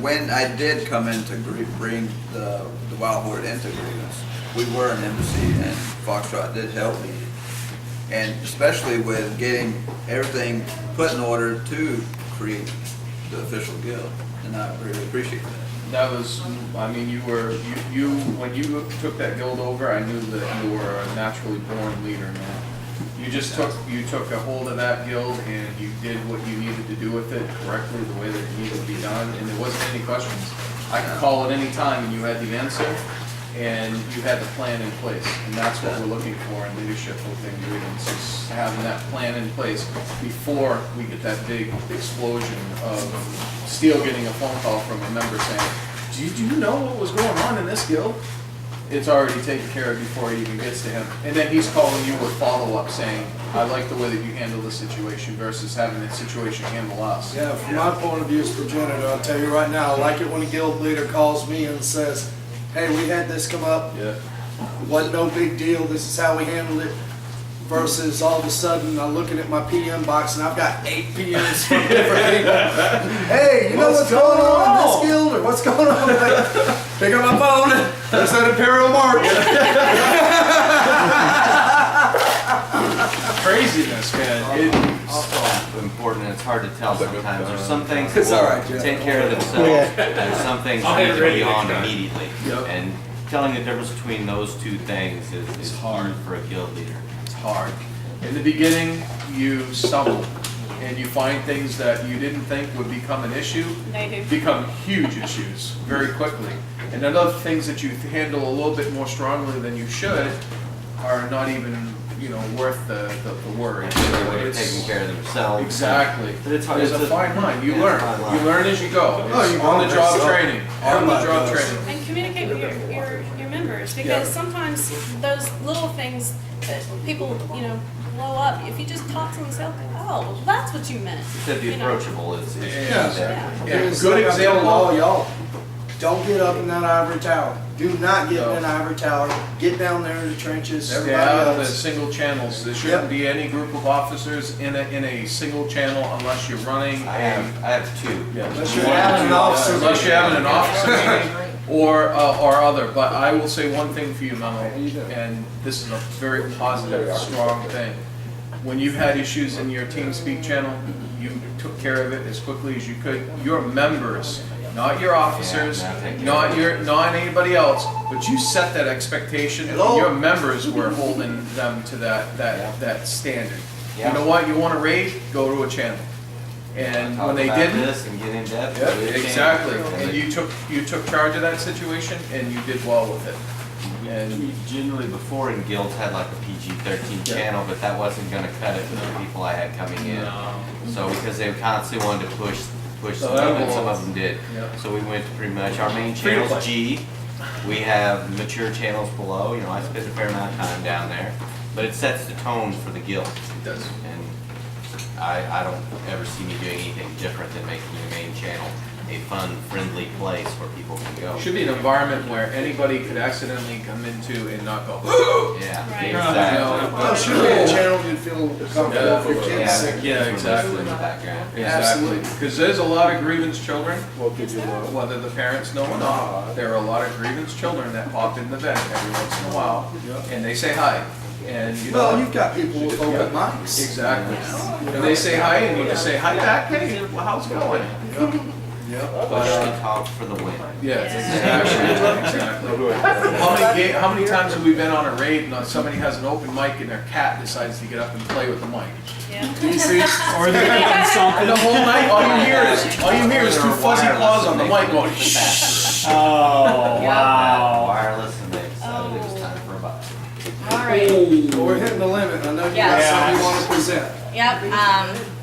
When I did come in to bring the Wild Horde into Grievance, we were an embassy, and Foxtrot did help me. And especially with getting everything put in order to create the official guild, and I really appreciate that. That was, I mean, you when you took that guild over, I knew that you were a naturally born leader, man. You just took a hold of that guild and you did what you needed to do with it correctly, the way that it needed to be done, and there wasn't any questions. I could call at any time and you had the answer, and you had the plan in place, and that's what we're looking for in leadership within Grievance, is having that plan in place before we get that big explosion of Steele getting a phone call from a member saying, "Did you know what was going on in this guild?" It's already taken care of before it even gets to him. And then he's calling you with follow-up saying, "I like the way that you handle the situation," versus having that situation handle us. Yeah, from my point of view as progenitor, I'll tell you right now, I like it when a guild leader calls me and says, "Hey, we had this come up. Yeah. Wasn't no big deal. This is how we handled it." Versus all of a sudden I'm looking at my PM box and I've got 8 PMs from different people. Hey, you know what's going on in this guild, or what's going on? Pick up my phone. There's that Imperial Mark. Craziness, man. It's also important, and it's hard to tell sometimes. There's some things that It's all right, will Jeff. take care of themselves. Yeah. There's some things I'll that have need it to ready be next on time. immediately. Yep. And telling the difference between those two things is hard for a guild leader. It's hard. In the beginning, you stumble and you find things that you didn't think would become an issue They do. become huge issues very quickly. And then other things that you handle a little bit more strongly than you should are not even, worth the worry. They're taking care of themselves. Exactly. But it's hard. There's It's a fine line. You it's a learn. fine line. You learn as you go. Oh, It's you on the learn job yourself. training. On the job Everybody training. And communicate with your members, because sometimes those little things that people, blow up, if you just talk to them and say, oh, that's what you meant. He said the You know. approachable is Yeah. there. It was Good like I told example. all y'all, don't get up in that ivory tower. Do not get in that ivory tower. Get down there in the trenches. Stay Everybody out of the else. single channels. There shouldn't be any group of officers in a single channel unless you're running I have two. Yeah. Unless you're having an officer. Unless you're having an officer meeting or other. But I will say one thing for you, Memo, and this is a very positive, strong thing. When you've had issues in your TeamSpeak channel, you took care of it as quickly as you could. Your members, not your officers, not anybody else, but you set that expectation. And your members were holding them to that standard. You know what? You want to raid? Go to a channel. And Talk when they about didn't, this and get in depth. yep, with it. exactly. And you took charge of that situation and you did well with it. And Generally before in guilds had like a PG-13 channel, but that wasn't gonna cut it for the people I had coming in. So because they constantly wanted to push some of it, some of them did. Yep. So we went to pretty much, our main channel's G. We have mature channels below, you know, I spend a fair amount of time down there. But it sets the tone for the guild. it does. And I don't ever see me doing anything different than making the main channel a fun, friendly place where people can go. Should be an environment where anybody could accidentally come into and not go, Yeah, Right. exactly. Well, it should be a channel you'd feel comfortable for kids. Yeah, sick. Yeah, exactly. In the background. Exactly, because there's a lot of grievance children, whether the parents know or not. There are a lot of grievance children that pop in the vent every once in a while, and they say hi. And you know, Well, you've got people with open mics. exactly. And they say hi, and you just say hi back. Hey, well, how's it going? Push the talk for the win. Yes, exactly. How many times have we been on a raid and somebody has an open mic and their cat decides to get up and play with the mic? Yeah. Or they're doing something. And the whole night, all you hear is two fuzzy claws on the mic going, shh. Oh, wow. Wireless, and they decided it was time for a box. All right. Well, we're hitting the limit. I know you got Yes. something you want to present. Yep.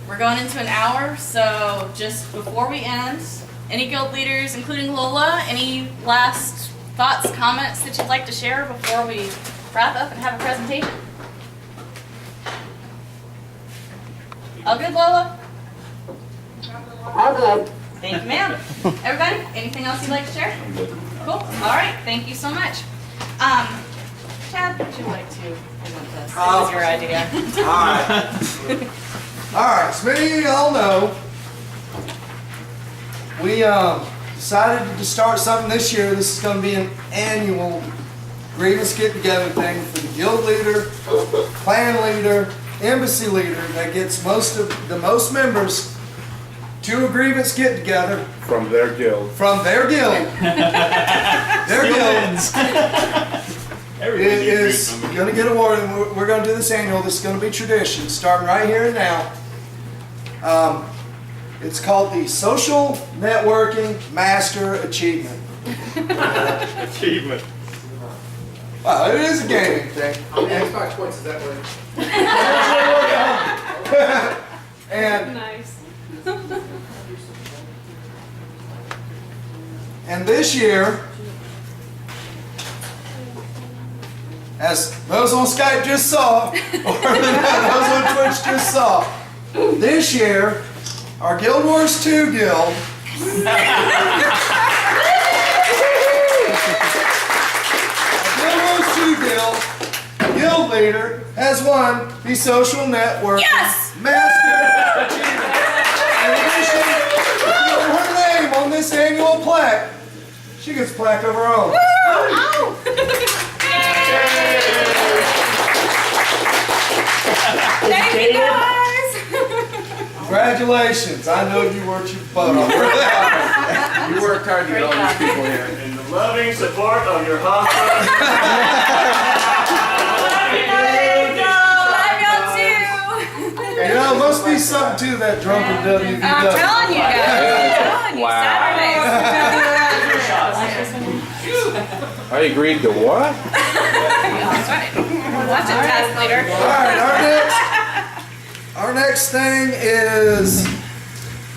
We're going into an hour, so just before we end, any guild leaders, including Lola, any last thoughts, comments that you'd like to share before we wrap up and have a presentation? All good, Lola? All good. Thank you, ma'am. Everybody, anything else you'd like to share? Cool. All right. Thank you so much. Chad, would you like to present this? This is your idea. All right, so many of y'all know we decided to start something this year. This is going to be an annual grievance get-together thing for the guild leader, clan leader, embassy leader that gets the most members to a grievance get-together From their guild. from their guild. Their guild. It is going to get awarded, and we're going to do this annual. This is going to be tradition, starting right here and now. It's called the Social Networking Master Achievement. Achievement. Well, it is a gaming thing. How many Xbox points is that worth? And Nice. And this year, as those on Skype just saw, or those on Twitch just saw, this year, our Guild Wars 2 guild guild leader has won the Social Network Master Achievement. In addition to her name on this annual plaque, she gets a plaque of her own. Thank you, guys. Congratulations. I know you worked your butt off. You worked hard to get all these people here. In the loving support of your husband. You know, it must be something to that drunken WVW. I'm telling you guys. I'm telling you, Saturdays. I agreed to what? That's right. Watch it, task leader. Alright, our next thing is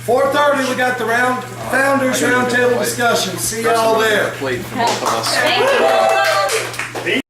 4:30. We got the Founders Roundtable discussion. See y'all there. Played for both of us. Thank you, Lola.